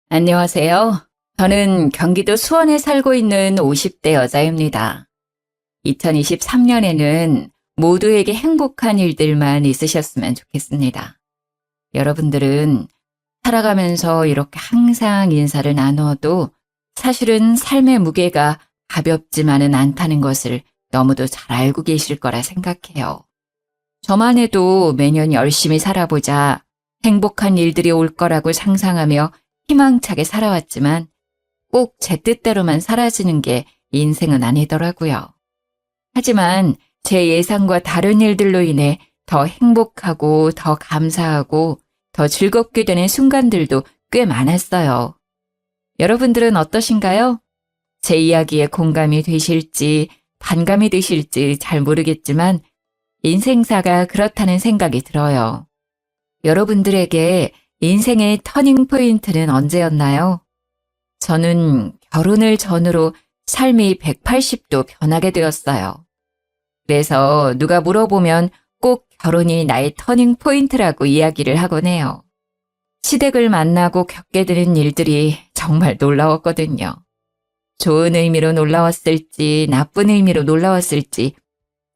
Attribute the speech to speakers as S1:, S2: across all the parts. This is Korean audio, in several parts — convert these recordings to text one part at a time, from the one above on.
S1: 안녕하세요. 저는 경기도 수원에 살고 있는 50대 여자입니다. 2023년에는 모두에게 행복한 일들만 있으셨으면 좋겠습니다. 여러분들은 살아가면서 이렇게 항상 인사를 나누어도 사실은 삶의 무게가 가볍지만은 않다는 것을 너무도 잘 알고 계실 거라 생각해요. 저만 해도 매년 열심히 살아보자 행복한 일들이 올 거라고 상상하며 희망차게 살아왔지만 꼭 제 뜻대로만 사라지는 게 인생은 아니더라고요. 하지만 제 예상과 다른 일들로 인해 더 행복하고 더 감사하고 더 즐겁게 되는 순간들도 꽤 많았어요. 여러분들은 어떠신가요? 제 이야기에 공감이 되실지 반감이 드실지 잘 모르겠지만 인생사가 그렇다는 생각이 들어요. 여러분들에게 인생의 터닝 포인트는 언제였나요? 저는 결혼을 전후로 삶이 180도 변하게 되었어요. 그래서 누가 물어보면 꼭 결혼이 나의 터닝 포인트라고 이야기를 하곤 해요. 시댁을 만나고 겪게 되는 일들이 정말 놀라웠거든요. 좋은 의미로 놀라웠을지 나쁜 의미로 놀라웠을지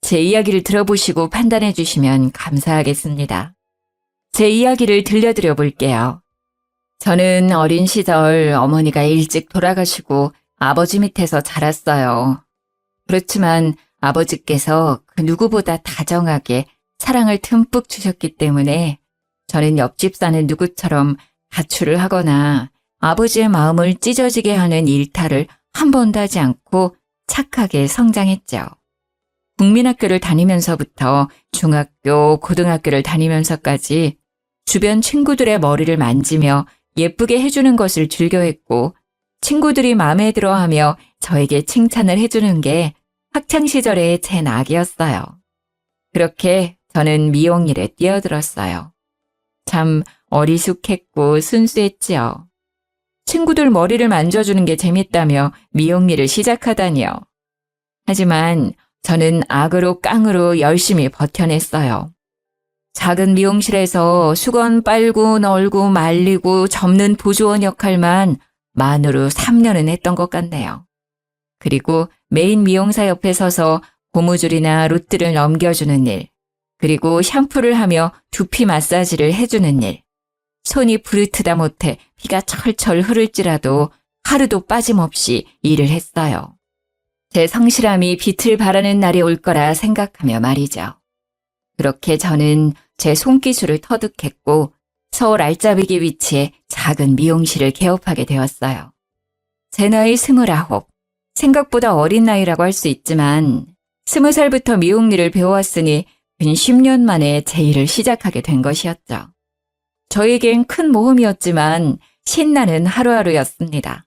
S1: 제 이야기를 들어보시고 판단해 주시면 감사하겠습니다. 제 이야기를 들려드려 볼게요. 저는 어린 시절 어머니가 일찍 돌아가시고 아버지 밑에서 자랐어요. 그렇지만 아버지께서 그 누구보다 다정하게 사랑을 듬뿍 주셨기 때문에 저는 옆집 사는 누구처럼 가출을 하거나 아버지의 마음을 찢어지게 하는 일탈을 한 번도 하지 않고 착하게 성장했죠. 국민학교를 다니면서부터 중학교, 고등학교를 다니면서까지 주변 친구들의 머리를 만지며 예쁘게 해주는 것을 즐겨했고 친구들이 마음에 들어하며 저에게 칭찬을 해주는 게 학창시절의 제 낙이었어요. 그렇게 저는 미용일에 뛰어들었어요. 참 어리숙했고 순수했지요. 친구들 머리를 만져주는 게 재밌다며 미용일을 시작하다니요. 하지만 저는 악으로 깡으로 열심히 버텨냈어요. 작은 미용실에서 수건 빨고 널고 말리고 접는 보조원 역할만 만으로 3년은 했던 것 같네요. 그리고 메인 미용사 옆에 서서 고무줄이나 로트를 넘겨주는 일, 그리고 샴푸를 하며 두피 마사지를 해주는 일. 손이 부르트다 못해 피가 철철 흐를지라도 하루도 빠짐없이 일을 했어요. 제 성실함이 빛을 발하는 날이 올 거라 생각하며 말이죠. 그렇게 저는 제 손기술을 터득했고 서울 알짜배기 위치에 작은 미용실을 개업하게 되었어요. 제 나이 29, 생각보다 어린 나이라고 할 수 있지만 20살부터 미용 일을 배워왔으니 근 10년 만에 제 일을 시작하게 된 것이었죠. 저에겐 큰 모험이었지만 신나는 하루하루였습니다.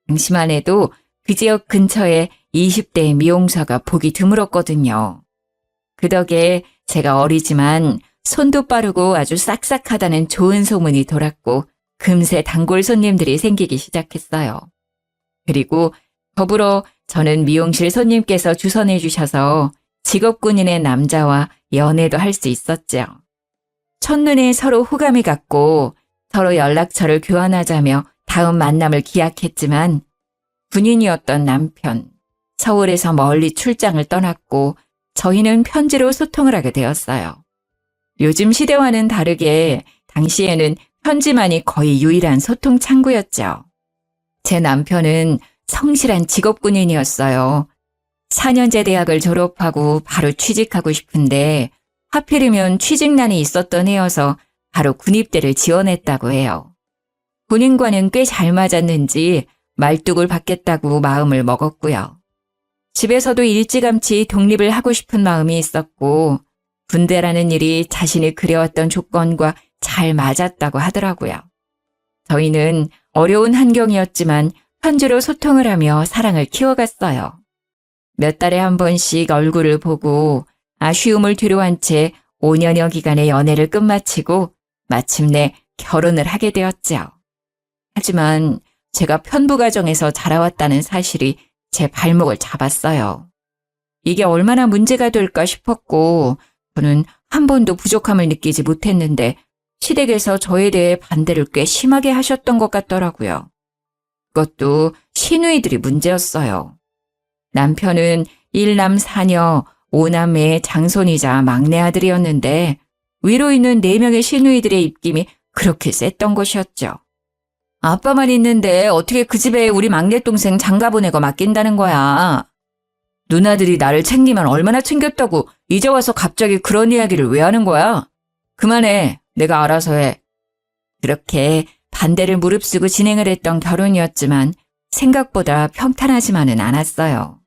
S1: 당시만 해도 그 지역 근처에 20대의 미용사가 보기 드물었거든요. 그 덕에 제가 어리지만 손도 빠르고 아주 싹싹하다는 좋은 소문이 돌았고 금세 단골 손님들이 생기기 시작했어요. 그리고 더불어 저는 미용실 손님께서 주선해 주셔서 직업군인의 남자와 연애도 할 수 있었죠. 첫눈에 서로 호감이 갔고 서로 연락처를 교환하자며 다음 만남을 기약했지만 군인이었던 남편, 서울에서 멀리 출장을 떠났고 저희는 편지로 소통을 하게 되었어요. 요즘 시대와는 다르게 당시에는 편지만이 거의 유일한 소통 창구였죠. 제 남편은 성실한 직업군인이었어요. 4년제 대학을 졸업하고 바로 취직하고 싶은데 하필이면 취직난이 있었던 해여서 바로 군입대를 지원했다고 해요. 본인과는 꽤 잘 맞았는지 말뚝을 받겠다고 마음을 먹었고요. 집에서도 일찌감치 독립을 하고 싶은 마음이 있었고 군대라는 일이 자신이 그려왔던 조건과 잘 맞았다고 하더라고요. 저희는 어려운 환경이었지만 편지로 소통을 하며 사랑을 키워갔어요. 몇 달에 한 번씩 얼굴을 보고 아쉬움을 뒤로한 채 5년여 기간의 연애를 끝마치고 마침내 결혼을 하게 되었죠. 하지만 제가 편부 가정에서 자라왔다는 사실이 제 발목을 잡았어요. 이게 얼마나 문제가 될까 싶었고 저는 한 번도 부족함을 느끼지 못했는데 시댁에서 저에 대해 반대를 꽤 심하게 하셨던 것 같더라고요. 그것도 시누이들이 문제였어요. 남편은 1남 4녀 5남매의 장손이자 막내 아들이었는데 위로 있는 4명의 시누이들의 입김이 그렇게 셌던 것이었죠. 아빠만 있는데 어떻게 그 집에 우리 막내 동생 장가 보내고 맡긴다는 거야. 누나들이 나를 챙기면 얼마나 챙겼다고 이제 와서 갑자기 그런 이야기를 왜 하는 거야? 그만해. 내가 알아서 해. 그렇게 반대를 무릅쓰고 진행을 했던 결혼이었지만 생각보다 평탄하지만은 않았어요.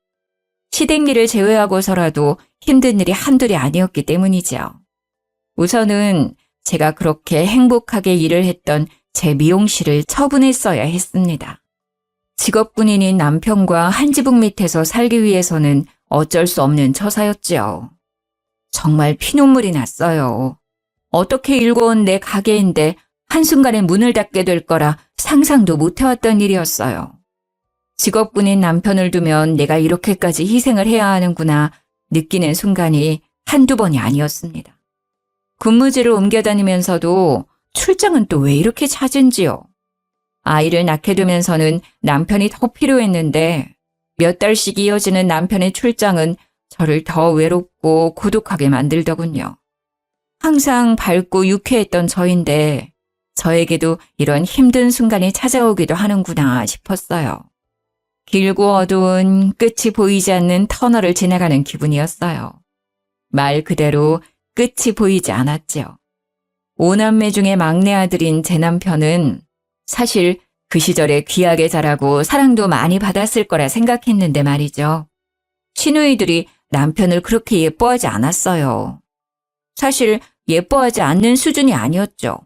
S1: 시댁 일을 제외하고서라도 힘든 일이 한둘이 아니었기 때문이죠. 우선은 제가 그렇게 행복하게 일을 했던 제 미용실을 처분했어야 했습니다. 직업군인인 남편과 한 지붕 밑에서 살기 위해서는 어쩔 수 없는 처사였지요. 정말 피눈물이 났어요. 어떻게 일궈온 내 가게인데 한순간에 문을 닫게 될 거라 상상도 못 해왔던 일이었어요. 직업군인 남편을 두면 내가 이렇게까지 희생을 해야 하는구나 느끼는 순간이 한두 번이 아니었습니다. 근무지를 옮겨 다니면서도 출장은 또 왜 이렇게 잦은지요. 아이를 낳게 되면서는 남편이 더 필요했는데 몇 달씩 이어지는 남편의 출장은 저를 더 외롭고 고독하게 만들더군요. 항상 밝고 유쾌했던 저인데 저에게도 이런 힘든 순간이 찾아오기도 하는구나 싶었어요. 길고 어두운 끝이 보이지 않는 터널을 지나가는 기분이었어요. 말 그대로 끝이 보이지 않았죠. 5남매 중에 막내 아들인 제 남편은 사실 그 시절에 귀하게 자라고 사랑도 많이 받았을 거라 생각했는데 말이죠. 시누이들이 남편을 그렇게 예뻐하지 않았어요. 사실 예뻐하지 않는 수준이 아니었죠.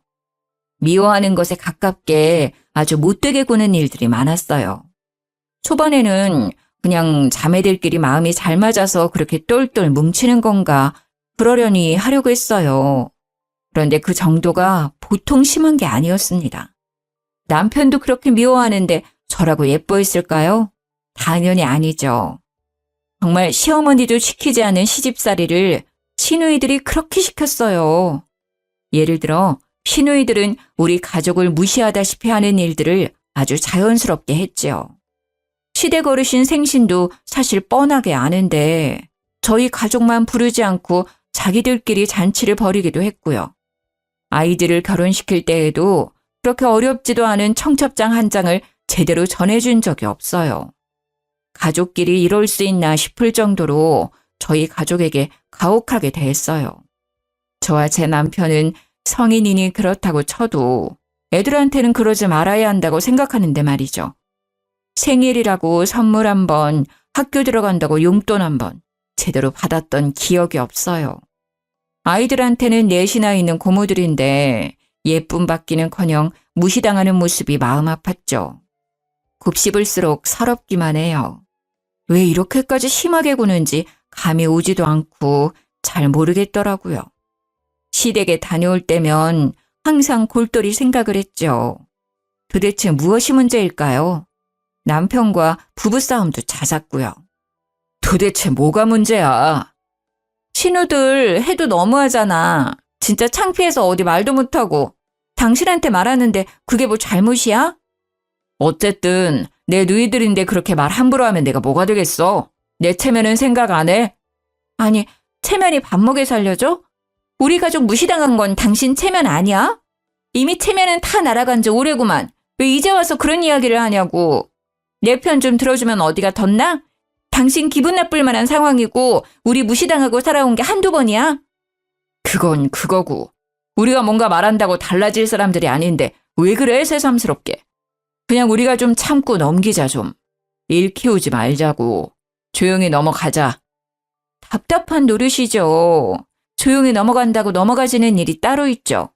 S1: 미워하는 것에 가깝게 아주 못되게 구는 일들이 많았어요. 초반에는 그냥 자매들끼리 마음이 잘 맞아서 그렇게 똘똘 뭉치는 건가 그러려니 하려고 했어요. 그런데 그 정도가 보통 심한 게 아니었습니다. 남편도 그렇게 미워하는데 저라고 예뻐했을까요? 당연히 아니죠. 정말 시어머니도 시키지 않은 시집살이를 시누이들이 그렇게 시켰어요. 예를 들어 시누이들은 우리 가족을 무시하다시피 하는 일들을 아주 자연스럽게 했지요. 시댁 어르신 생신도 사실 뻔하게 아는데 저희 가족만 부르지 않고 자기들끼리 잔치를 벌이기도 했고요. 아이들을 결혼시킬 때에도 그렇게 어렵지도 않은 청첩장 한 장을 제대로 전해준 적이 없어요. 가족끼리 이럴 수 있나 싶을 정도로 저희 가족에게 가혹하게 대했어요. 저와 제 남편은 성인이니 그렇다고 쳐도 애들한테는 그러지 말아야 한다고 생각하는데 말이죠. 생일이라고 선물 한 번, 학교 들어간다고 용돈 한 번 제대로 받았던 기억이 없어요. 아이들한테는 넷이나 있는 고모들인데 예쁨 받기는커녕 무시당하는 모습이 마음 아팠죠. 곱씹을수록 서럽기만 해요. 왜 이렇게까지 심하게 구는지 감이 오지도 않고 잘 모르겠더라고요. 시댁에 다녀올 때면 항상 골똘히 생각을 했죠. 도대체 무엇이 문제일까요? 남편과 부부싸움도 잦았고요. 도대체 뭐가 문제야? 신우들 해도 너무하잖아. 진짜 창피해서 어디 말도 못하고. 당신한테 말하는데 그게 뭐 잘못이야? 어쨌든 내 누이들인데 그렇게 말 함부로 하면 내가 뭐가 되겠어? 내 체면은 생각 안 해? 아니, 체면이 밥 먹여 살려줘? 우리 가족 무시당한 건 당신 체면 아니야? 이미 체면은 다 날아간 지 오래구만. 왜 이제 와서 그런 이야기를 하냐고. 내 편 좀 들어주면 어디가 덧나? 당신 기분 나쁠 만한 상황이고 우리 무시당하고 살아온 게 한두 번이야? 그건 그거고. 우리가 뭔가 말한다고 달라질 사람들이 아닌데 왜 그래 새삼스럽게. 그냥 우리가 좀 참고 넘기자 좀. 일 키우지 말자고. 조용히 넘어가자. 답답한 노릇이죠. 조용히 넘어간다고 넘어가지는 일이 따로 있죠.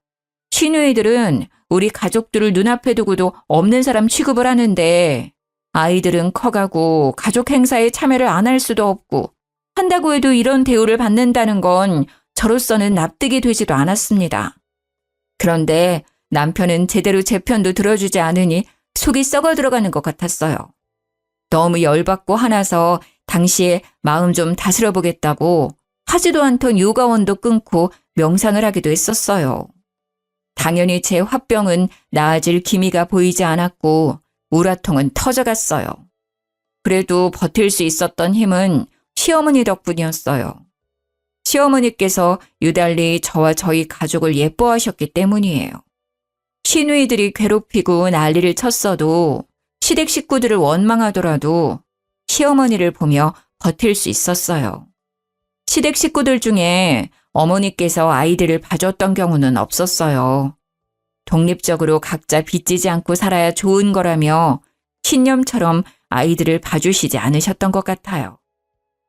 S1: 시누이들은 우리 가족들을 눈앞에 두고도 없는 사람 취급을 하는데 아이들은 커가고 가족 행사에 참여를 안 할 수도 없고 한다고 해도 이런 대우를 받는다는 건 저로서는 납득이 되지도 않았습니다. 그런데 남편은 제대로 제 편도 들어주지 않으니 속이 썩어 들어가는 것 같았어요. 너무 열받고 화나서 당시에 마음 좀 다스려 보겠다고 하지도 않던 요가원도 끊고 명상을 하기도 했었어요. 당연히 제 화병은 나아질 기미가 보이지 않았고 우라통은 터져갔어요. 그래도 버틸 수 있었던 힘은 시어머니 덕분이었어요. 시어머니께서 유달리 저와 저희 가족을 예뻐하셨기 때문이에요. 시누이들이 괴롭히고 난리를 쳤어도 시댁 식구들을 원망하더라도 시어머니를 보며 버틸 수 있었어요. 시댁 식구들 중에 어머니께서 아이들을 봐줬던 경우는 없었어요. 독립적으로 각자 빚지지 않고 살아야 좋은 거라며 신념처럼 아이들을 봐주시지 않으셨던 것 같아요.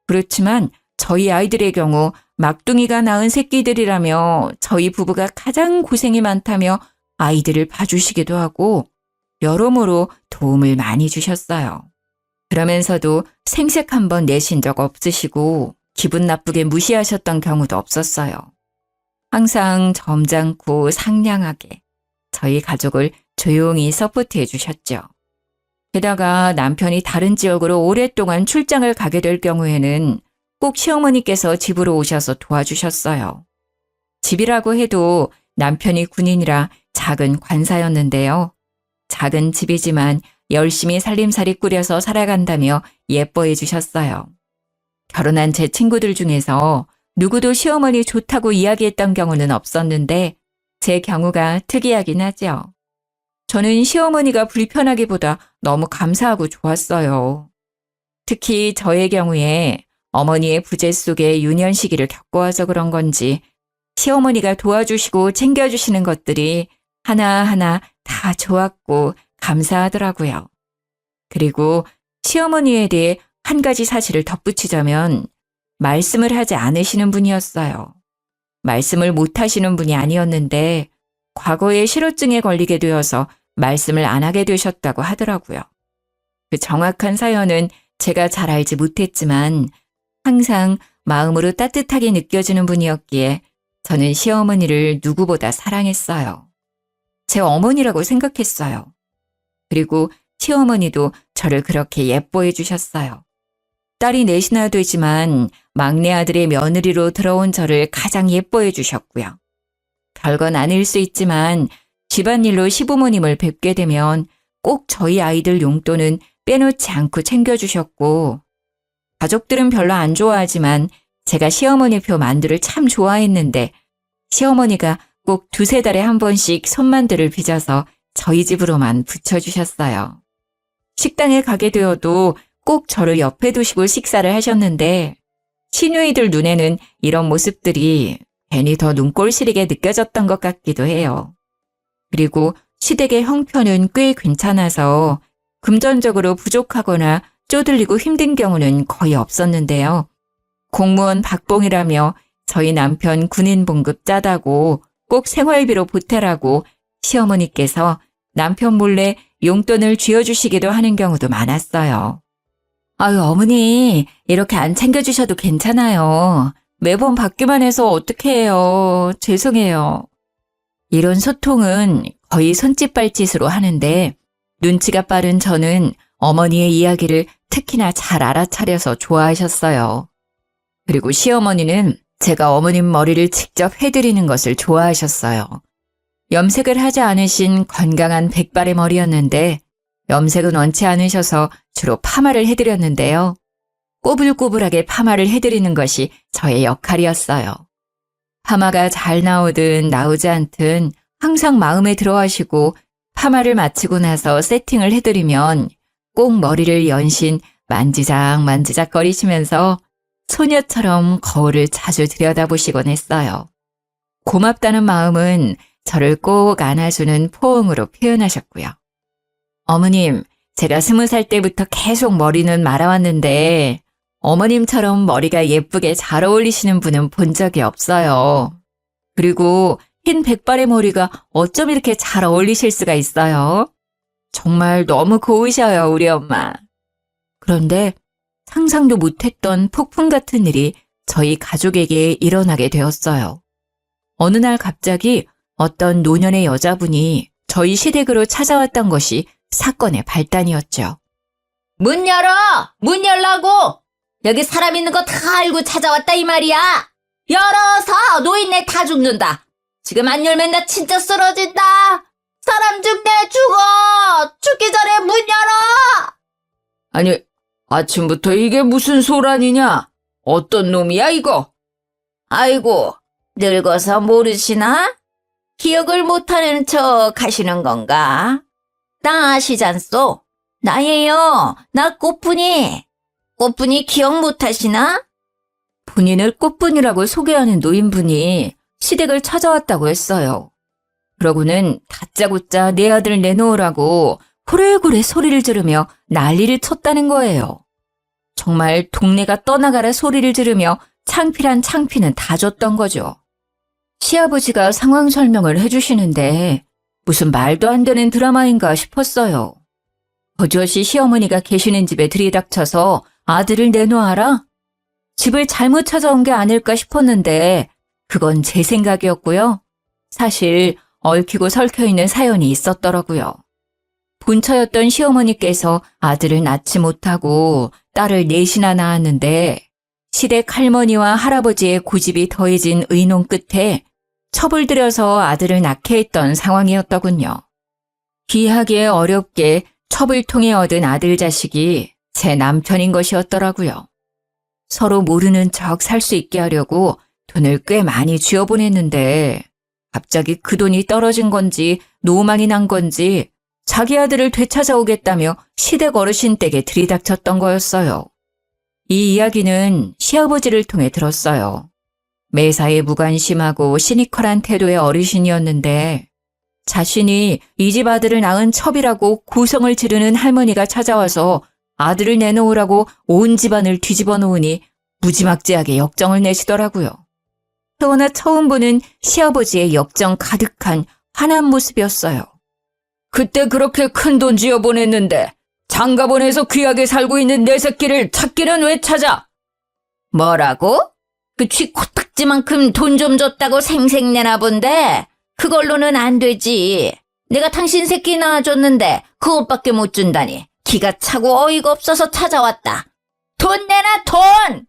S1: 그렇지만 저희 아이들의 경우 막둥이가 낳은 새끼들이라며 저희 부부가 가장 고생이 많다며 아이들을 봐주시기도 하고 여러모로 도움을 많이 주셨어요. 그러면서도 생색 한번 내신 적 없으시고 기분 나쁘게 무시하셨던 경우도 없었어요. 항상 점잖고 상냥하게 저희 가족을 조용히 서포트해 주셨죠. 게다가 남편이 다른 지역으로 오랫동안 출장을 가게 될 경우에는 꼭 시어머니께서 집으로 오셔서 도와주셨어요. 집이라고 해도 남편이 군인이라 작은 관사였는데요. 작은 집이지만 열심히 살림살이 꾸려서 살아간다며 예뻐해 주셨어요. 결혼한 제 친구들 중에서 누구도 시어머니 좋다고 이야기했던 경우는 없었는데 제 경우가 특이하긴 하죠. 저는 시어머니가 불편하기보다 너무 감사하고 좋았어요. 특히 저의 경우에 어머니의 부재 속에 유년 시기를 겪어와서 그런 건지 시어머니가 도와주시고 챙겨주시는 것들이 하나하나 다 좋았고 감사하더라고요. 그리고 시어머니에 대해 한 가지 사실을 덧붙이자면 말씀을 하지 않으시는 분이었어요. 말씀을 못 하시는 분이 아니었는데 과거에 실어증에 걸리게 되어서 말씀을 안 하게 되셨다고 하더라고요. 그 정확한 사연은 제가 잘 알지 못했지만 항상 마음으로 따뜻하게 느껴지는 분이었기에 저는 시어머니를 누구보다 사랑했어요. 제 어머니라고 생각했어요. 그리고 시어머니도 저를 그렇게 예뻐해 주셨어요. 딸이 넷이나 되지만 막내 아들의 며느리로 들어온 저를 가장 예뻐해 주셨고요. 별건 아닐 수 있지만 집안일로 시부모님을 뵙게 되면 꼭 저희 아이들 용돈은 빼놓지 않고 챙겨주셨고 가족들은 별로 안 좋아하지만 제가 시어머니 표 만두를 참 좋아했는데 시어머니가 꼭 두세 달에 한 번씩 손만두를 빚어서 저희 집으로만 붙여주셨어요. 식당에 가게 되어도 꼭 저를 옆에 두시고 식사를 하셨는데 시누이들 눈에는 이런 모습들이 괜히 더 눈꼴 시리게 느껴졌던 것 같기도 해요. 그리고 시댁의 형편은 꽤 괜찮아서 금전적으로 부족하거나 쪼들리고 힘든 경우는 거의 없었는데요. 공무원 박봉이라며 저희 남편 군인 봉급 짜다고 꼭 생활비로 보태라고 시어머니께서 남편 몰래 용돈을 쥐어주시기도 하는 경우도 많았어요. 아유, 어머니, 이렇게 안 챙겨주셔도 괜찮아요. 매번 받기만 해서 어떻게 해요. 죄송해요. 이런 소통은 거의 손짓발짓으로 하는데 눈치가 빠른 저는 어머니의 이야기를 특히나 잘 알아차려서 좋아하셨어요. 그리고 시어머니는 제가 어머님 머리를 직접 해드리는 것을 좋아하셨어요. 염색을 하지 않으신 건강한 백발의 머리였는데 염색은 원치 않으셔서 주로 파마를 해드렸는데요. 꼬불꼬불하게 파마를 해드리는 것이 저의 역할이었어요. 파마가 잘 나오든 나오지 않든 항상 마음에 들어하시고 파마를 마치고 나서 세팅을 해드리면 꼭 머리를 연신 만지작 거리시면서 소녀처럼 거울을 자주 들여다보시곤 했어요. 고맙다는 마음은 저를 꼭 안아주는 포옹으로 표현하셨고요. 어머님, 제가 20살 때부터 계속 머리는 말아왔는데 어머님처럼 머리가 예쁘게 잘 어울리시는 분은 본 적이 없어요. 그리고 흰 백발의 머리가 어쩜 이렇게 잘 어울리실 수가 있어요? 정말 너무 고우셔요, 우리 엄마. 그런데 상상도 못했던 폭풍 같은 일이 저희 가족에게 일어나게 되었어요. 어느 날 갑자기 어떤 노년의 여자분이 저희 시댁으로 찾아왔던 것이 사건의 발단이었죠.
S2: 문 열어! 문 열라고! 여기 사람 있는 거 다 알고 찾아왔다 이 말이야! 열어서 노인네 다 죽는다! 지금 안 열면 나 진짜 쓰러진다. 사람 죽네, 죽어. 죽기 전에 문 열어.
S1: 아니, 아침부터 이게 무슨 소란이냐? 어떤 놈이야, 이거?
S2: 아이고, 늙어서 모르시나? 기억을 못하는 척 하시는 건가? 나 아시잖소? 나예요. 나 꽃분이. 꽃분이 기억 못하시나?
S1: 본인을 꽃분이라고 소개하는 노인분이 시댁을 찾아왔다고 했어요. 그러고는 다짜고짜 내 아들 내놓으라고 고래고래 소리를 지르며 난리를 쳤다는 거예요. 정말 동네가 떠나가라 소리를 지르며 창피란 창피는 다 줬던 거죠. 시아버지가 상황 설명을 해주시는데 무슨 말도 안 되는 드라마인가 싶었어요. 버젓이 시어머니가 계시는 집에 들이닥쳐서 아들을 내놓아라? 집을 잘못 찾아온 게 아닐까 싶었는데 그건 제 생각이었고요. 사실 얽히고 설켜있는 사연이 있었더라고요. 본처였던 시어머니께서 아들을 낳지 못하고 딸을 넷이나 낳았는데 시댁 할머니와 할아버지의 고집이 더해진 의논 끝에 첩을 들여서 아들을 낳게 했던 상황이었더군요. 귀하게 어렵게 첩을 통해 얻은 아들 자식이 제 남편인 것이었더라고요. 서로 모르는 척 살 수 있게 하려고 돈을 꽤 많이 쥐어보냈는데 갑자기 그 돈이 떨어진 건지 노망이 난 건지 자기 아들을 되찾아오겠다며 시댁 어르신 댁에 들이닥쳤던 거였어요. 이 이야기는 시아버지를 통해 들었어요. 매사에 무관심하고 시니컬한 태도의 어르신이었는데 자신이 이 집 아들을 낳은 첩이라고 고성을 지르는 할머니가 찾아와서 아들을 내놓으라고 온 집안을 뒤집어 놓으니 무지막지하게 역정을 내시더라고요. 태어나 처음 보는 시아버지의 역정 가득한 화난 모습이었어요. 그때 그렇게 큰 돈 쥐어 보냈는데 장가보내서 귀하게 살고 있는 내 새끼를 찾기는 왜 찾아?
S2: 뭐라고? 그 쥐 코딱지만큼 돈 좀 줬다고 생색내나 본데 그걸로는 안 되지. 내가 당신 새끼 낳아줬는데 그것밖에 못 준다니. 기가 차고 어이가 없어서 찾아왔다. 돈 내놔, 돈!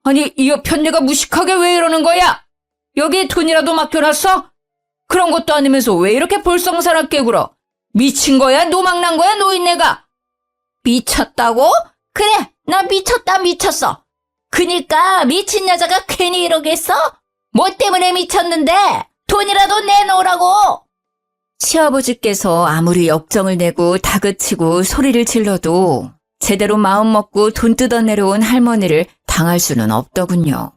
S1: 아니, 이 여편네가 무식하게 왜 이러는 거야? 여기에 돈이라도 맡겨놨어? 그런 것도 아니면서 왜 이렇게 볼썽사납게 굴어? 미친 거야? 노망난 거야? 노인네가?
S2: 미쳤다고? 그래, 나 미쳤어. 그니까 미친 여자가 괜히 이러겠어? 뭐 때문에 미쳤는데? 돈이라도 내놓으라고!
S1: 시아버지께서 아무리 역정을 내고 다그치고 소리를 질러도 제대로 마음먹고 돈 뜯어내려온 할머니를 당할 수는 없더군요.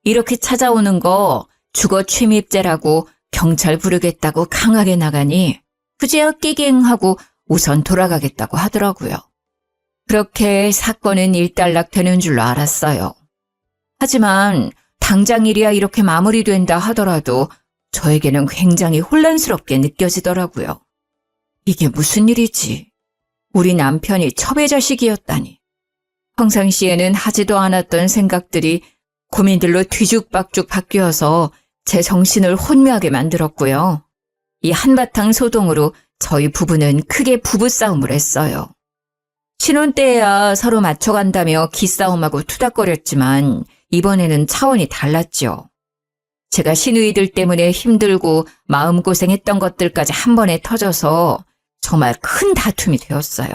S1: 이렇게 찾아오는 거 주거 침입죄라고 경찰 부르겠다고 강하게 나가니 그제야 끼갱하고 우선 돌아가겠다고 하더라고요. 그렇게 사건은 일단락되는 줄로 알았어요. 하지만 당장 일이야 이렇게 마무리된다 하더라도 저에게는 굉장히 혼란스럽게 느껴지더라고요. 이게 무슨 일이지? 우리 남편이 첩의 자식이었다니. 평상시에는 하지도 않았던 생각들이 고민들로 뒤죽박죽 바뀌어서 제 정신을 혼미하게 만들었고요. 이 한바탕 소동으로 저희 부부는 크게 부부싸움을 했어요. 신혼 때야 서로 맞춰간다며 기싸움하고 투닥거렸지만 이번에는 차원이 달랐죠. 제가 시누이들 때문에 힘들고 마음고생했던 것들까지 한 번에 터져서 정말 큰 다툼이 되었어요.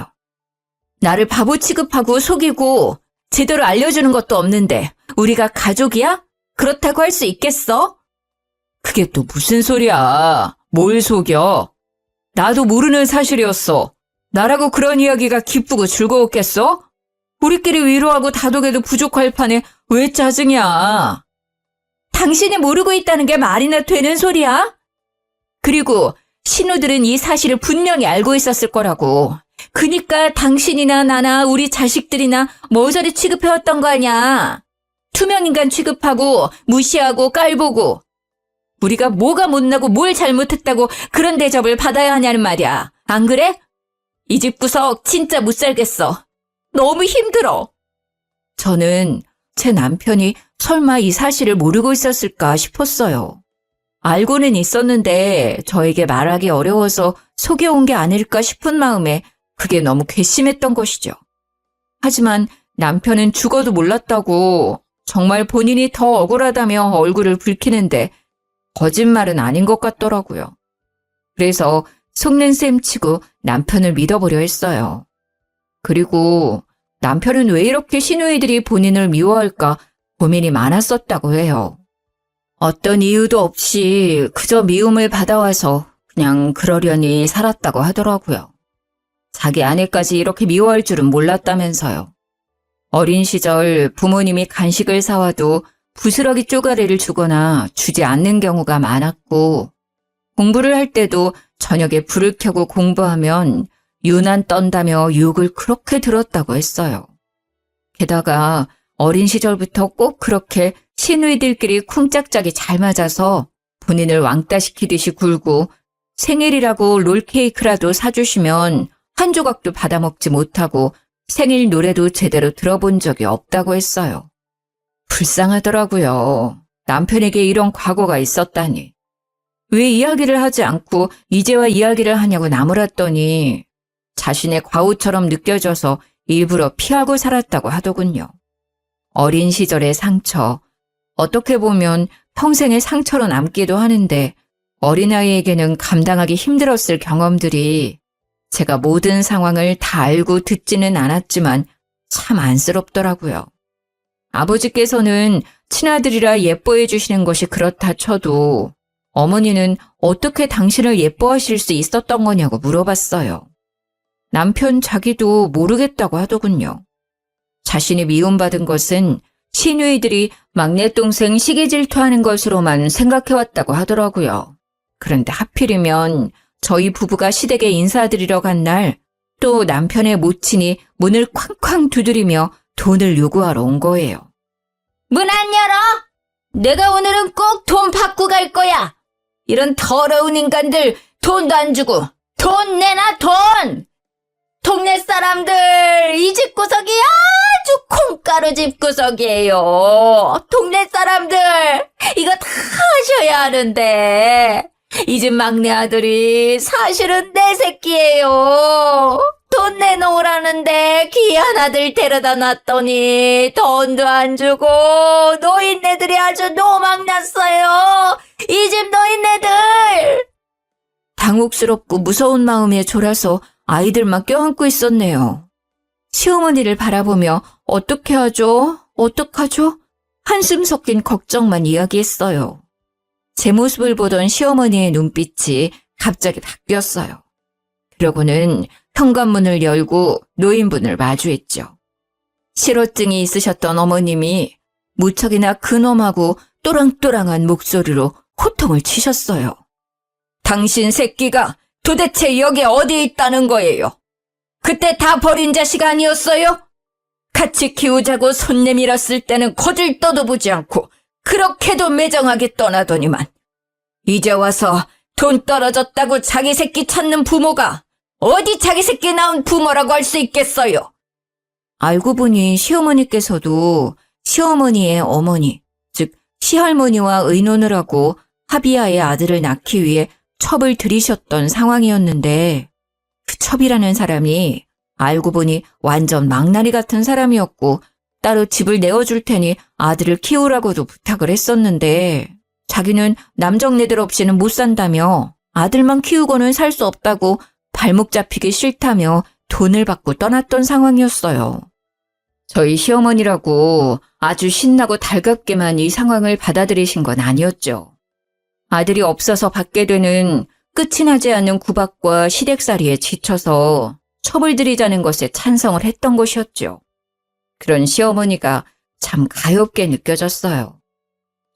S1: 나를 바보 취급하고 속이고 제대로 알려주는 것도 없는데 우리가 가족이야? 그렇다고 할 수 있겠어? 그게 또 무슨 소리야? 뭘 속여? 나도 모르는 사실이었어. 나라고 그런 이야기가 기쁘고 즐거웠겠어? 우리끼리 위로하고 다독여도 부족할 판에 왜 짜증이야? 당신이 모르고 있다는 게 말이나 되는 소리야? 그리고 신우들은 이 사실을 분명히 알고 있었을 거라고. 그니까 당신이나 나나 우리 자식들이나 모조리 취급해왔던 거 아니야. 투명인간 취급하고 무시하고 깔보고. 우리가 뭐가 못나고 뭘 잘못했다고 그런 대접을 받아야 하냐는 말이야. 안 그래? 이 집 구석 진짜 못 살겠어. 너무 힘들어. 저는 제 남편이 설마 이 사실을 모르고 있었을까 싶었어요. 알고는 있었는데 저에게 말하기 어려워서 속여온 게 아닐까 싶은 마음에 그게 너무 괘씸했던 것이죠. 하지만 남편은 죽어도 몰랐다고 정말 본인이 더 억울하다며 얼굴을 붉히는데 거짓말은 아닌 것 같더라고요. 그래서 속는 셈 치고 남편을 믿어보려 했어요. 그리고 남편은 왜 이렇게 시누이들이 본인을 미워할까 고민이 많았었다고 해요. 어떤 이유도 없이 그저 미움을 받아와서 그냥 그러려니 살았다고 하더라고요. 자기 아내까지 이렇게 미워할 줄은 몰랐다면서요. 어린 시절 부모님이 간식을 사와도 부스러기 쪼가리를 주거나 주지 않는 경우가 많았고, 공부를 할 때도 저녁에 불을 켜고 공부하면 유난 떤다며 욕을 그렇게 들었다고 했어요. 게다가 어린 시절부터 꼭 그렇게 시누이들끼리 쿵짝짝이 잘 맞아서 본인을 왕따시키듯이 굴고 생일이라고 롤케이크라도 사주시면 한 조각도 받아먹지 못하고 생일 노래도 제대로 들어본 적이 없다고 했어요. 불쌍하더라고요. 남편에게 이런 과거가 있었다니. 왜 이야기를 하지 않고 이제와 이야기를 하냐고 나무랐더니 자신의 과오처럼 느껴져서 일부러 피하고 살았다고 하더군요. 어린 시절의 상처, 어떻게 보면 평생의 상처로 남기도 하는데 어린아이에게는 감당하기 힘들었을 경험들이 제가 모든 상황을 다 알고 듣지는 않았지만 참 안쓰럽더라고요. 아버지께서는 친아들이라 예뻐해 주시는 것이 그렇다 쳐도 어머니는 어떻게 당신을 예뻐하실 수 있었던 거냐고 물어봤어요. 남편 자기도 모르겠다고 하더군요. 자신이 미움받은 것은 시누이들이 막내 동생 시기 질투하는 것으로만 생각해왔다고 하더라고요. 그런데 하필이면 저희 부부가 시댁에 인사드리러 간 날 또 남편의 모친이 문을 쾅쾅 두드리며 돈을 요구하러 온 거예요.
S2: 문 안 열어! 내가 오늘은 꼭 돈 받고 갈 거야! 이런 더러운 인간들 돈도 안 주고 돈 내놔 돈! 동네 사람들 이 집구석이 아주 콩가루 집구석이에요. 동네 사람들 이거 다 하셔야 하는데 이 집 막내 아들이 사실은 내 새끼예요. 돈 내놓으라는데 귀한 아들 데려다 놨더니 돈도 안 주고 노인네들이 아주 노망났어요. 이 집 노인네들.
S1: 당혹스럽고 무서운 마음에 졸아서 아이들만 껴안고 있었네요. 시어머니를 바라보며 어떻게 하죠? 어떡하죠? 한숨 섞인 걱정만 이야기했어요. 제 모습을 보던 시어머니의 눈빛이 갑자기 바뀌었어요. 그러고는 현관문을 열고 노인분을 마주했죠. 실어증이 있으셨던 어머님이 무척이나 근엄하고 또랑또랑한 목소리로 호통을 치셨어요. 당신 새끼가 도대체 여기 어디 있다는 거예요? 그때 다 버린 자식 아니었어요? 같이 키우자고 손 내밀었을 때는 거들 떠도보지 않고 그렇게도 매정하게 떠나더니만 이제 와서 돈 떨어졌다고 자기 새끼 찾는 부모가 어디 자기 새끼 낳은 부모라고 할 수 있겠어요? 알고 보니 시어머니께서도 시어머니의 어머니, 즉 시할머니와 의논을 하고 합의하에 아들을 낳기 위해 첩을 들이셨던 상황이었는데 그 첩이라는 사람이 알고 보니 완전 망나니 같은 사람이었고 따로 집을 내어줄 테니 아들을 키우라고도 부탁을 했었는데 자기는 남정네들 없이는 못 산다며 아들만 키우고는 살 수 없다고 발목 잡히기 싫다며 돈을 받고 떠났던 상황이었어요. 저희 시어머니라고 아주 신나고 달갑게만 이 상황을 받아들이신 건 아니었죠. 아들이 없어서 받게 되는 끝이 나지 않는 구박과 시댁살이에 지쳐서 첩을 들이자는 것에 찬성을 했던 것이었죠. 그런 시어머니가 참 가엾게 느껴졌어요.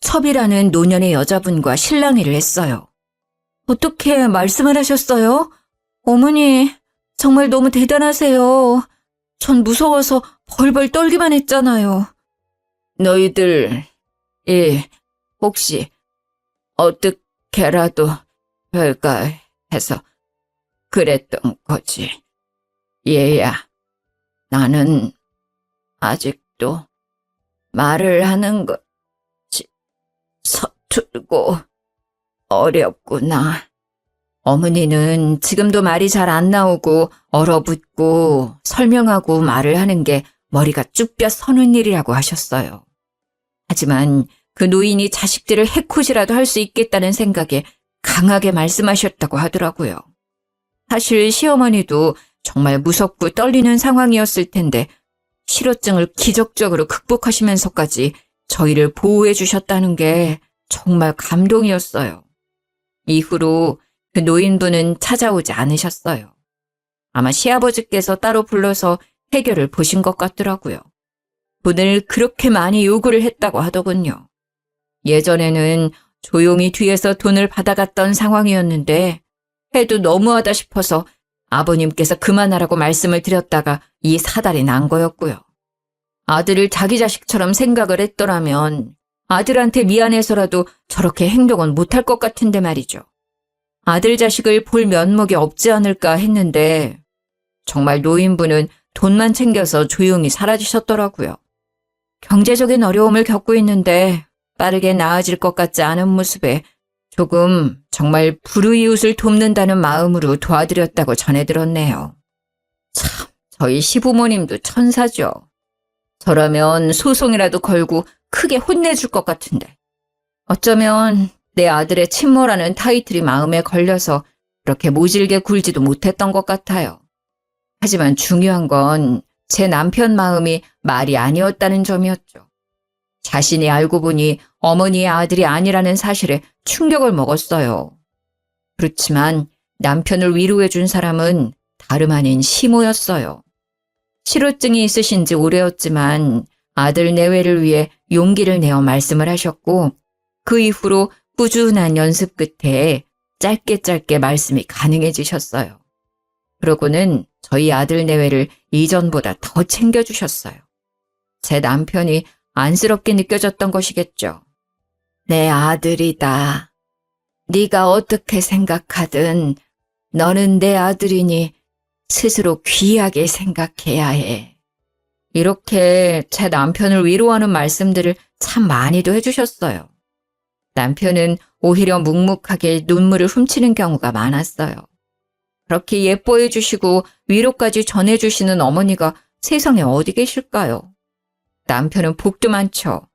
S1: 첩이라는 노년의 여자분과 실랑이를 했어요. 어떻게 말씀을 하셨어요? 어머니, 정말 너무 대단하세요. 전 무서워서 벌벌 떨기만 했잖아요. 너희들, 혹시 어떻게라도 별까 해서 그랬던 거지. 얘야, 나는 아직도 말을 하는 것이 서툴고 어렵구나. 어머니는 지금도 말이 잘 안 나오고 얼어붙고 설명하고 말을 하는 게 머리가 쭈뼛 서는 일이라고 하셨어요. 하지만 그 노인이 자식들을 해코지라도 할 수 있겠다는 생각에 강하게 말씀하셨다고 하더라고요. 사실 시어머니도 정말 무섭고 떨리는 상황이었을 텐데 실어증을 기적적으로 극복하시면서까지 저희를 보호해 주셨다는 게 정말 감동이었어요. 이후로 그 노인분은 찾아오지 않으셨어요. 아마 시아버지께서 따로 불러서 해결을 보신 것 같더라고요. 돈을 그렇게 많이 요구를 했다고 하더군요. 예전에는 조용히 뒤에서 돈을 받아갔던 상황이었는데 해도 너무하다 싶어서 아버님께서 그만하라고 말씀을 드렸다가 이 사달이 난 거였고요. 아들을 자기 자식처럼 생각을 했더라면 아들한테 미안해서라도 저렇게 행동은 못할 것 같은데 말이죠. 아들 자식을 볼 면목이 없지 않을까 했는데 정말 노인분은 돈만 챙겨서 조용히 사라지셨더라고요. 경제적인 어려움을 겪고 있는데 빠르게 나아질 것 같지 않은 모습에 조금 정말 불우이웃을 돕는다는 마음으로 도와드렸다고 전해 들었네요. 참, 저희 시부모님도 천사죠. 저라면 소송이라도 걸고 크게 혼내줄 것 같은데. 어쩌면 내 아들의 친모라는 타이틀이 마음에 걸려서 그렇게 모질게 굴지도 못했던 것 같아요. 하지만 중요한 건 제 남편 마음이 말이 아니었다는 점이었죠. 자신이 알고 보니 어머니의 아들이 아니라는 사실에 충격을 먹었어요. 그렇지만 남편을 위로해 준 사람은 다름 아닌 시모였어요. 실어증이 있으신 지 오래였지만 아들 내외를 위해 용기를 내어 말씀을 하셨고 그 이후로 꾸준한 연습 끝에 짧게 말씀이 가능해지셨어요. 그러고는 저희 아들 내외를 이전보다 더 챙겨주셨어요. 제 남편이 안쓰럽게 느껴졌던 것이겠죠. 내 아들이다. 네가 어떻게 생각하든 너는 내 아들이니 스스로 귀하게 생각해야 해. 이렇게 제 남편을 위로하는 말씀들을 참 많이도 해주셨어요. 남편은 오히려 묵묵하게 눈물을 훔치는 경우가 많았어요. 그렇게 예뻐해 주시고 위로까지 전해주시는 어머니가 세상에 어디 계실까요? 남편은 복도 많죠.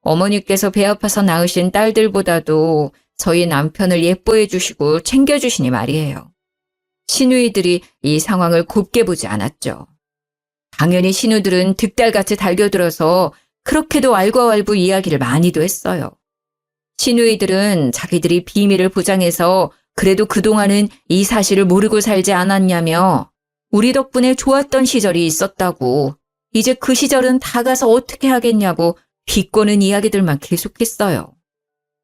S1: 어머니께서 배 아파서 낳으신 딸들보다도 저희 남편을 예뻐해 주시고 챙겨주시니 말이에요. 시누이들이 이 상황을 곱게 보지 않았죠. 당연히 시누들은 득달같이 달겨들어서 그렇게도 왈가왈부 이야기를 많이도 했어요. 시누이들은 자기들이 비밀을 보장해서 그래도 그동안은 이 사실을 모르고 살지 않았냐며 우리 덕분에 좋았던 시절이 있었다고 이제 그 시절은 다 가서 어떻게 하겠냐고 비꼬는 이야기들만 계속했어요.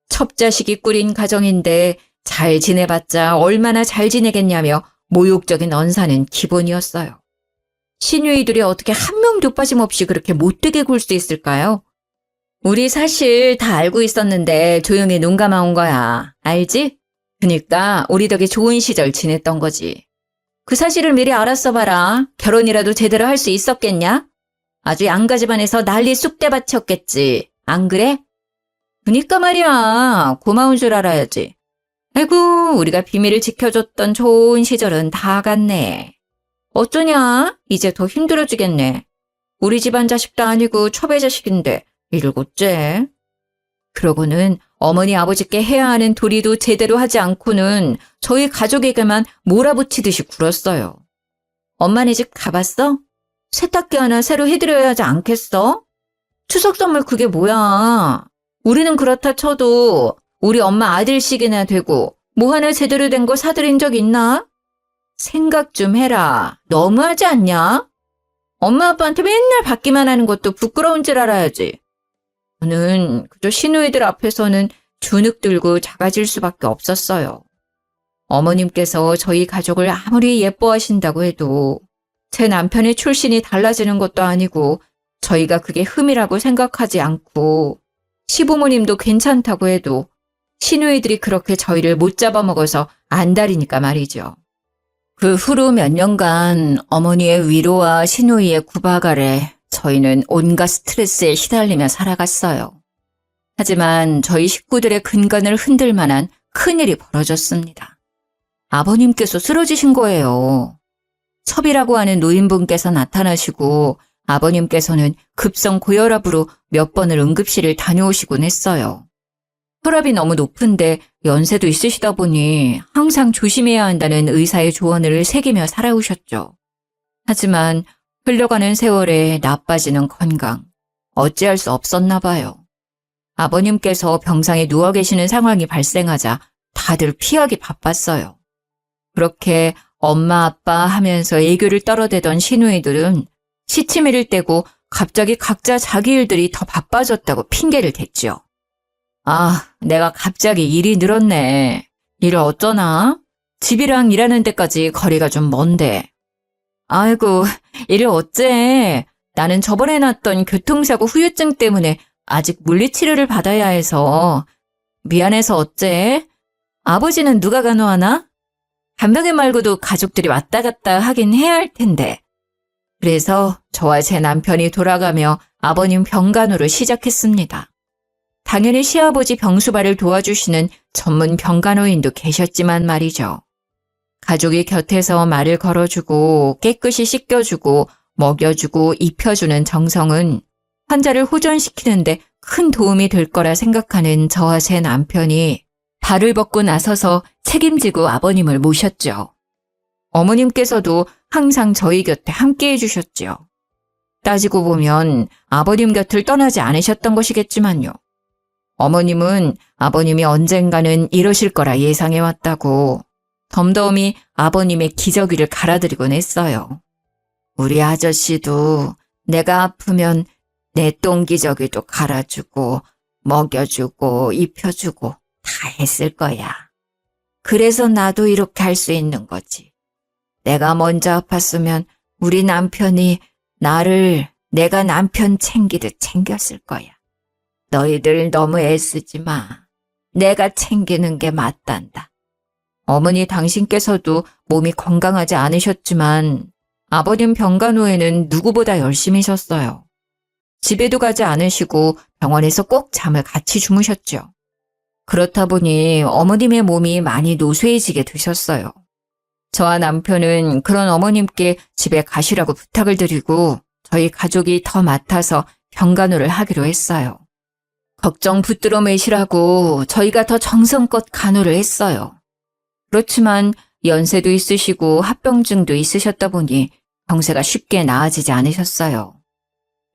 S1: 첩자식이 꾸린 가정인데 잘 지내봤자 얼마나 잘 지내겠냐며 모욕적인 언사는 기본이었어요. 시누이들이 어떻게 한 명도 빠짐없이 그렇게 못되게 굴 수 있을까요? 우리 사실 다 알고 있었는데 조용히 눈 감아온 거야. 알지? 그니까 우리 덕에 좋은 시절 지냈던 거지. 그 사실을 미리 알았어 봐라. 결혼이라도 제대로 할 수 있었겠냐? 아주 양가 집안에서 난리 쑥대밭이었겠지. 안 그래? 그니까 말이야. 고마운 줄 알아야지. 아이고, 우리가 비밀을 지켜줬던 좋은 시절은 다 갔네. 어쩌냐? 이제 더 힘들어지겠네. 우리 집안 자식도 아니고 첩의 자식인데 일곱째. 그러고는 어머니 아버지께 해야 하는 도리도 제대로 하지 않고는 저희 가족에게만 몰아붙이듯이 굴었어요. 엄마네 집 가봤어? 세탁기 하나 새로 해드려야 하지 않겠어? 추석 선물 그게 뭐야? 우리는 그렇다 쳐도 우리 엄마 아들씩이나 되고 뭐 하나 제대로 된 거 사드린 적 있나? 생각 좀 해라. 너무하지 않냐? 엄마 아빠한테 맨날 받기만 하는 것도 부끄러운 줄 알아야지. 저는 그저 시누이들 앞에서는 주눅 들고 작아질 수밖에 없었어요. 어머님께서 저희 가족을 아무리 예뻐하신다고 해도 제 남편의 출신이 달라지는 것도 아니고 저희가 그게 흠이라고 생각하지 않고 시부모님도 괜찮다고 해도 시누이들이 그렇게 저희를 못 잡아먹어서 안달이니까 말이죠. 그 후로 몇 년간 어머니의 위로와 시누이의 구박 아래 저희는 온갖 스트레스에 시달리며 살아갔어요. 하지만 저희 식구들의 근간을 흔들 만한 큰일이 벌어졌습니다. 아버님께서 쓰러지신 거예요. 첩이라고 하는 노인분께서 나타나시고 아버님께서는 급성 고혈압으로 몇 번을 응급실을 다녀오시곤 했어요. 혈압이 너무 높은데 연세도 있으시다 보니 항상 조심해야 한다는 의사의 조언을 새기며 살아오셨죠. 하지만 흘러가는 세월에 나빠지는 건강, 어찌할 수 없었나 봐요. 아버님께서 병상에 누워 계시는 상황이 발생하자 다들 피하기 바빴어요. 그렇게 엄마 아빠 하면서 애교를 떨어대던 시누이들은 시치미를 떼고 갑자기 각자 자기 일들이 더 바빠졌다고 핑계를 댔지요. 아, 내가 갑자기 일이 늘었네. 일을 어쩌나? 집이랑 일하는 데까지 거리가 좀 먼데. 아이고, 일을 어째? 나는 저번에 났던 교통사고 후유증 때문에 아직 물리치료를 받아야 해서. 미안해서 어째? 아버지는 누가 간호하나? 간병인 말고도 가족들이 왔다 갔다 하긴 해야 할 텐데. 그래서 저와 제 남편이 돌아가며 아버님 병간호를 시작했습니다. 당연히 시아버지 병수발을 도와주시는 전문 병간호인도 계셨지만 말이죠. 가족이 곁에서 말을 걸어주고 깨끗이 씻겨주고 먹여주고 입혀주는 정성은 환자를 호전시키는데 큰 도움이 될 거라 생각하는 저와 제 남편이 발을 벗고 나서서 책임지고 아버님을 모셨죠. 어머님께서도 항상 저희 곁에 함께 해주셨지요. 따지고 보면 아버님 곁을 떠나지 않으셨던 것이겠지만요. 어머님은 아버님이 언젠가는 이러실 거라 예상해왔다고 덤덤히 아버님의 기저귀를 갈아드리곤 했어요. 우리 아저씨도 내가 아프면 내 똥기저귀도 갈아주고 먹여주고 입혀주고 다 했을 거야. 그래서 나도 이렇게 할 수 있는 거지. 내가 먼저 아팠으면 우리 남편이 나를 내가 남편 챙기듯 챙겼을 거야. 너희들 너무 애쓰지 마. 내가 챙기는 게 맞단다. 어머니 당신께서도 몸이 건강하지 않으셨지만 아버님 병간호에는 누구보다 열심히셨어요. 집에도 가지 않으시고 병원에서 꼭 잠을 같이 주무셨죠. 그렇다 보니 어머님의 몸이 많이 노쇠해지게 되셨어요. 저와 남편은 그런 어머님께 집에 가시라고 부탁을 드리고 저희 가족이 더 맡아서 병간호를 하기로 했어요. 걱정 붙들어 매시라고 저희가 더 정성껏 간호를 했어요. 그렇지만 연세도 있으시고 합병증도 있으셨다 보니 병세가 쉽게 나아지지 않으셨어요.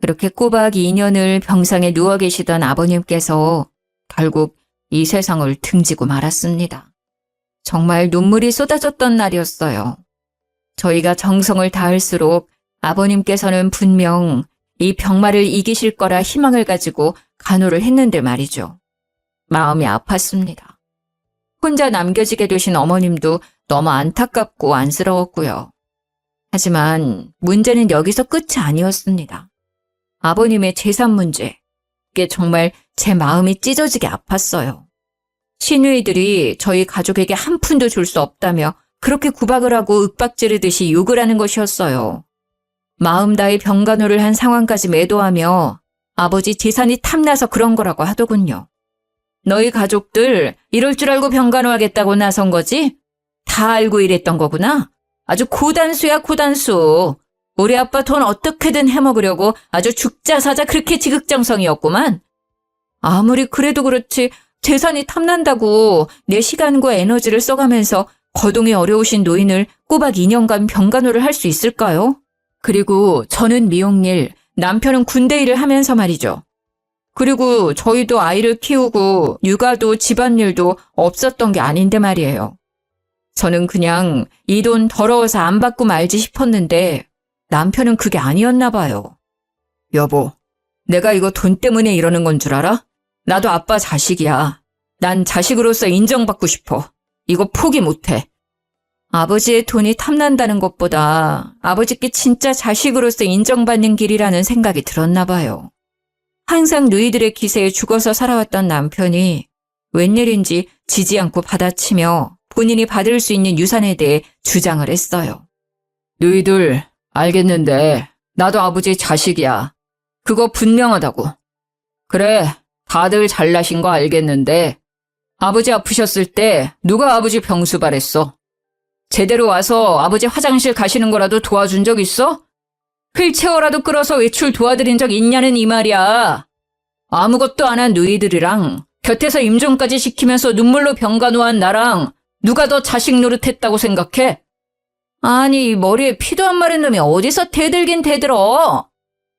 S1: 그렇게 꼬박 2년을 병상에 누워 계시던 아버님께서 결국 이 세상을 등지고 말았습니다. 정말 눈물이 쏟아졌던 날이었어요. 저희가 정성을 다할수록 아버님께서는 분명 이 병마를 이기실 거라 희망을 가지고 간호를 했는데 말이죠. 마음이 아팠습니다. 혼자 남겨지게 되신 어머님도 너무 안타깝고 안쓰러웠고요. 하지만 문제는 여기서 끝이 아니었습니다. 아버님의 재산 문제, 그게 정말 제 마음이 찢어지게 아팠어요. 시누이들이 저희 가족에게 한 푼도 줄 수 없다며 그렇게 구박을 하고 윽박지르듯이 욕을 하는 것이었어요. 마음 다해 병간호를 한 상황까지 매도하며 아버지 재산이 탐나서 그런 거라고 하더군요. 너희 가족들 이럴 줄 알고 병간호하겠다고 나선 거지? 다 알고 이랬던 거구나? 아주 고단수야 고단수. 우리 아빠 돈 어떻게든 해먹으려고 아주 죽자 사자 그렇게 지극정성이었구만. 아무리 그래도 그렇지 재산이 탐난다고 내 시간과 에너지를 써가면서 거동이 어려우신 노인을 꼬박 2년간 병간호를 할 수 있을까요? 그리고 저는 미용일, 남편은 군대 일을 하면서 말이죠. 그리고 저희도 아이를 키우고 육아도 집안일도 없었던 게 아닌데 말이에요. 저는 그냥 이 돈 더러워서 안 받고 말지 싶었는데 남편은 그게 아니었나 봐요. 여보, 내가 이거 돈 때문에 이러는 건 줄 알아? 나도 아빠 자식이야. 난 자식으로서 인정받고 싶어. 이거 포기 못해. 아버지의 돈이 탐난다는 것보다 아버지께 진짜 자식으로서 인정받는 길이라는 생각이 들었나 봐요. 항상 누이들의 기세에 죽어서 살아왔던 남편이 웬일인지 지지 않고 받아치며 본인이 받을 수 있는 유산에 대해 주장을 했어요. 누이들 알겠는데 나도 아버지 자식이야. 그거 분명하다고. 그래, 다들 잘나신 거 알겠는데 아버지 아프셨을 때 누가 아버지 병수발했어? 제대로 와서 아버지 화장실 가시는 거라도 도와준 적 있어? 휠체어라도 끌어서 외출 도와드린 적 있냐는 이 말이야. 아무것도 안 한 누이들이랑 곁에서 임종까지 시키면서 눈물로 병간호한 나랑 누가 더 자식 노릇했다고 생각해? 아니, 머리에 피도 안 마른 놈이 어디서 대들긴 대들어.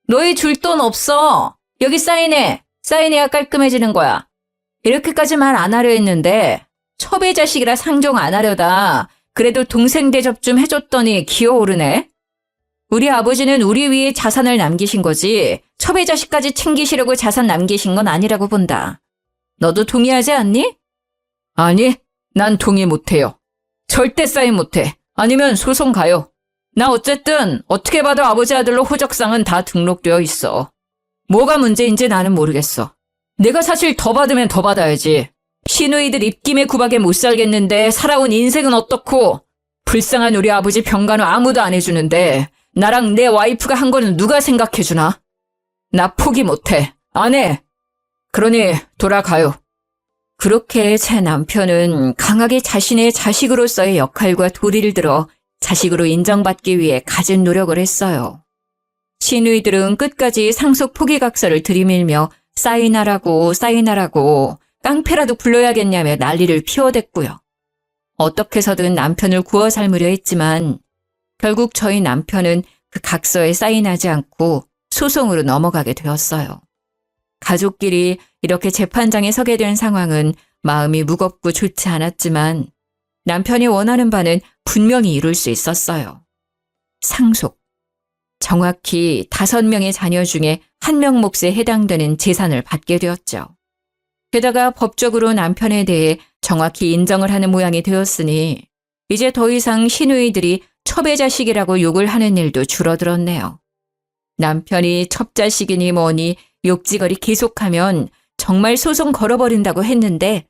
S1: 너희 줄 돈 없어. 여기 사인해. 사인해야 깔끔해지는 거야. 이렇게까지 말 안 하려 했는데 첩의 자식이라 상종 안 하려다 그래도 동생 대접 좀 해줬더니 기어오르네. 우리 아버지는 우리 위에 자산을 남기신 거지 첩의 자식까지 챙기시려고 자산 남기신 건 아니라고 본다. 너도 동의하지 않니? 아니, 난 동의 못해요. 절대 사인 못해. 아니면 소송 가요. 나 어쨌든 어떻게 봐도 아버지 아들로 호적상은 다 등록되어 있어. 뭐가 문제인지 나는 모르겠어. 내가 사실 더 받으면 더 받아야지. 시누이들 입김에 구박에 못 살겠는데 살아온 인생은 어떻고 불쌍한 우리 아버지 병간호 아무도 안 해주는데 나랑 내 와이프가 한 거는 누가 생각해주나? 나 포기 못해. 안 해. 그러니 돌아가요. 그렇게 제 남편은 강하게 자신의 자식으로서의 역할과 도리를 들어 자식으로 인정받기 위해 갖은 노력을 했어요. 시누이들은 끝까지 상속 포기각서를 들이밀며 사인하라고 깡패라도 불러야겠냐며 난리를 피워댔고요. 어떻게 해서든 남편을 구워 삶으려 했지만 결국 저희 남편은 그 각서에 사인하지 않고 소송으로 넘어가게 되었어요. 가족끼리 이렇게 재판장에 서게 된 상황은 마음이 무겁고 좋지 않았지만 남편이 원하는 바는 분명히 이룰 수 있었어요. 상속. 정확히 5명의 자녀 중에 1명 몫에 해당되는 재산을 받게 되었죠. 게다가 법적으로 남편에 대해 정확히 인정을 하는 모양이 되었으니 이제 더 이상 시누이들이 첩의 자식이라고 욕을 하는 일도 줄어들었네요. 남편이 첩자식이니 뭐니 욕지거리 계속하면 정말 소송 걸어버린다고 했는데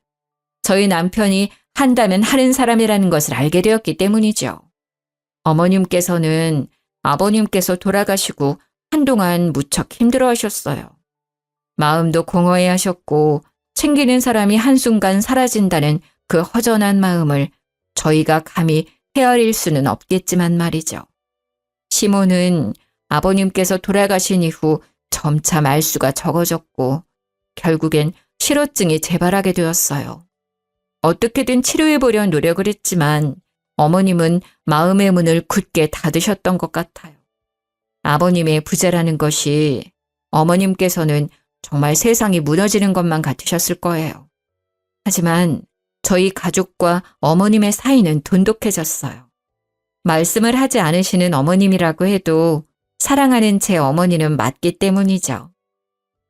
S1: 저희 남편이 한다면 하는 사람이라는 것을 알게 되었기 때문이죠. 어머님께서는 아버님께서 돌아가시고 한동안 무척 힘들어하셨어요. 마음도 공허해하셨고 챙기는 사람이 한순간 사라진다는 그 허전한 마음을 저희가 감히 헤아릴 수는 없겠지만 말이죠. 시모는 아버님께서 돌아가신 이후 점차 말수가 적어졌고 결국엔 실어증이 재발하게 되었어요. 어떻게든 치료해보려 노력을 했지만 어머님은 마음의 문을 굳게 닫으셨던 것 같아요. 아버님의 부재라는 것이 어머님께서는 정말 세상이 무너지는 것만 같으셨을 거예요. 하지만 저희 가족과 어머님의 사이는 돈독해졌어요. 말씀을 하지 않으시는 어머님이라고 해도 사랑하는 제 어머니는 맞기 때문이죠.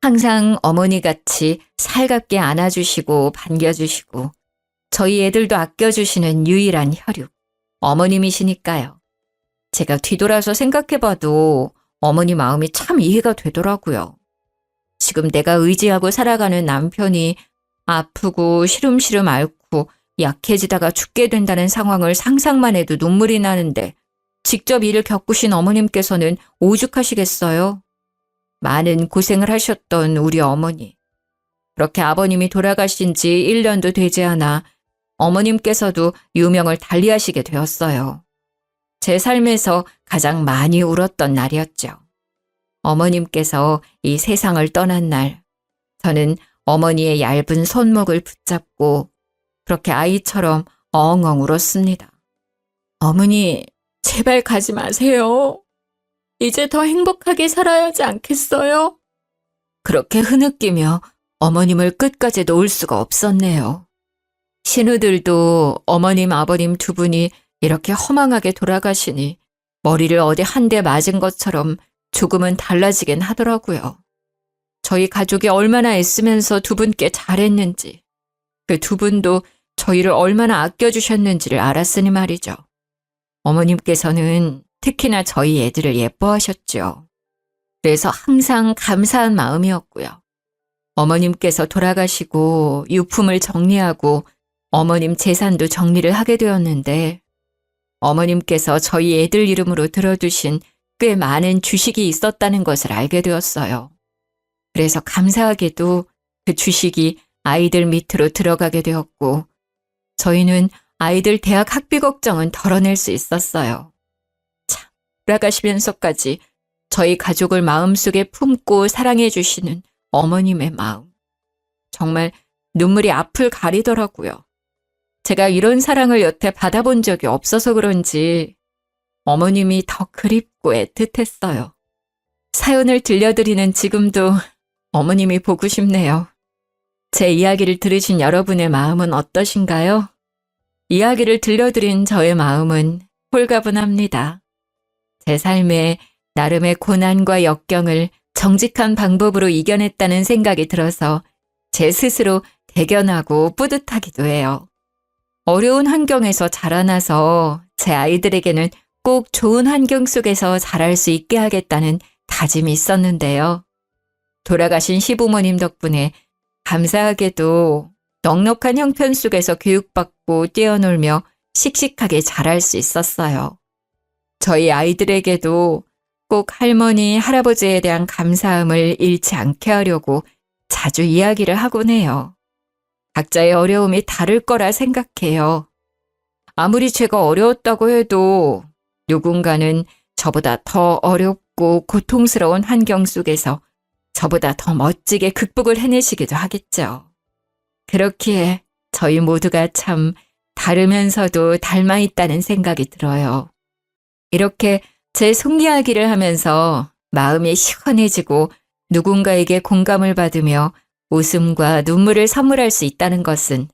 S1: 항상 어머니같이 살갑게 안아주시고 반겨주시고 저희 애들도 아껴주시는 유일한 혈육, 어머님이시니까요. 제가 뒤돌아서 생각해봐도 어머니 마음이 참 이해가 되더라고요. 지금 내가 의지하고 살아가는 남편이 아프고 시름시름 앓고 약해지다가 죽게 된다는 상황을 상상만 해도 눈물이 나는데 직접 이를 겪으신 어머님께서는 오죽하시겠어요? 많은 고생을 하셨던 우리 어머니. 그렇게 아버님이 돌아가신 지 1년도 되지 않아 어머님께서도 유명을 달리하시게 되었어요. 제 삶에서 가장 많이 울었던 날이었죠. 어머님께서 이 세상을 떠난 날, 저는 어머니의 얇은 손목을 붙잡고 그렇게 아이처럼 엉엉 울었습니다. 어머니, 제발 가지 마세요. 이제 더 행복하게 살아야 하지 않겠어요? 그렇게 흐느끼며 어머님을 끝까지 놓을 수가 없었네요. 신우들도 어머님, 아버님 두 분이 이렇게 허망하게 돌아가시니 머리를 어디 한 대 맞은 것처럼 조금은 달라지긴 하더라고요. 저희 가족이 얼마나 애쓰면서 두 분께 잘했는지, 그 두 분도 저희를 얼마나 아껴주셨는지를 알았으니 말이죠. 어머님께서는 특히나 저희 애들을 예뻐하셨죠. 그래서 항상 감사한 마음이었고요. 어머님께서 돌아가시고 유품을 정리하고 어머님 재산도 정리를 하게 되었는데 어머님께서 저희 애들 이름으로 들어두신 꽤 많은 주식이 있었다는 것을 알게 되었어요. 그래서 감사하게도 그 주식이 아이들 밑으로 들어가게 되었고 저희는 아이들 대학 학비 걱정은 덜어낼 수 있었어요. 참, 돌아가시면서까지 저희 가족을 마음속에 품고 사랑해 주시는 어머님의 마음. 정말 눈물이 앞을 가리더라고요. 제가 이런 사랑을 여태 받아본 적이 없어서 그런지 어머님이 더 그립고 애틋했어요. 사연을 들려드리는 지금도 어머님이 보고 싶네요. 제 이야기를 들으신 여러분의 마음은 어떠신가요? 이야기를 들려드린 저의 마음은 홀가분합니다. 제 삶에 나름의 고난과 역경을 정직한 방법으로 이겨냈다는 생각이 들어서 제 스스로 대견하고 뿌듯하기도 해요. 어려운 환경에서 자라나서 제 아이들에게는 꼭 좋은 환경 속에서 자랄 수 있게 하겠다는 다짐이 있었는데요. 돌아가신 시부모님 덕분에 감사하게도 넉넉한 형편 속에서 교육받고 뛰어놀며 씩씩하게 자랄 수 있었어요. 저희 아이들에게도 꼭 할머니, 할아버지에 대한 감사함을 잃지 않게 하려고 자주 이야기를 하곤 해요. 각자의 어려움이 다를 거라 생각해요. 아무리 제가 어려웠다고 해도 누군가는 저보다 더 어렵고 고통스러운 환경 속에서 저보다 더 멋지게 극복을 해내시기도 하겠죠. 그렇기에 저희 모두가 참 다르면서도 닮아 있다는 생각이 들어요. 이렇게 제 속 이야기를 하면서 마음이 시원해지고 누군가에게 공감을 받으며 웃음과 눈물을 선물할 수 있다는 것은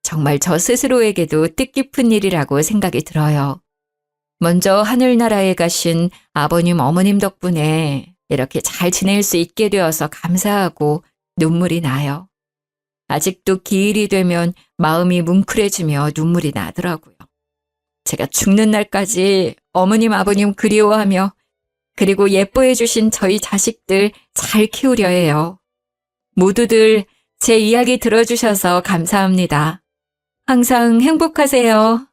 S1: 정말 저 스스로에게도 뜻깊은 일이라고 생각이 들어요. 먼저 하늘나라에 가신 아버님, 어머님 덕분에 이렇게 잘 지낼 수 있게 되어서 감사하고 눈물이 나요. 아직도 기일이 되면 마음이 뭉클해지며 눈물이 나더라고요. 제가 죽는 날까지 어머님, 아버님 그리워하며 그리고 예뻐해 주신 저희 자식들 잘 키우려 해요. 모두들 제 이야기 들어주셔서 감사합니다. 항상 행복하세요.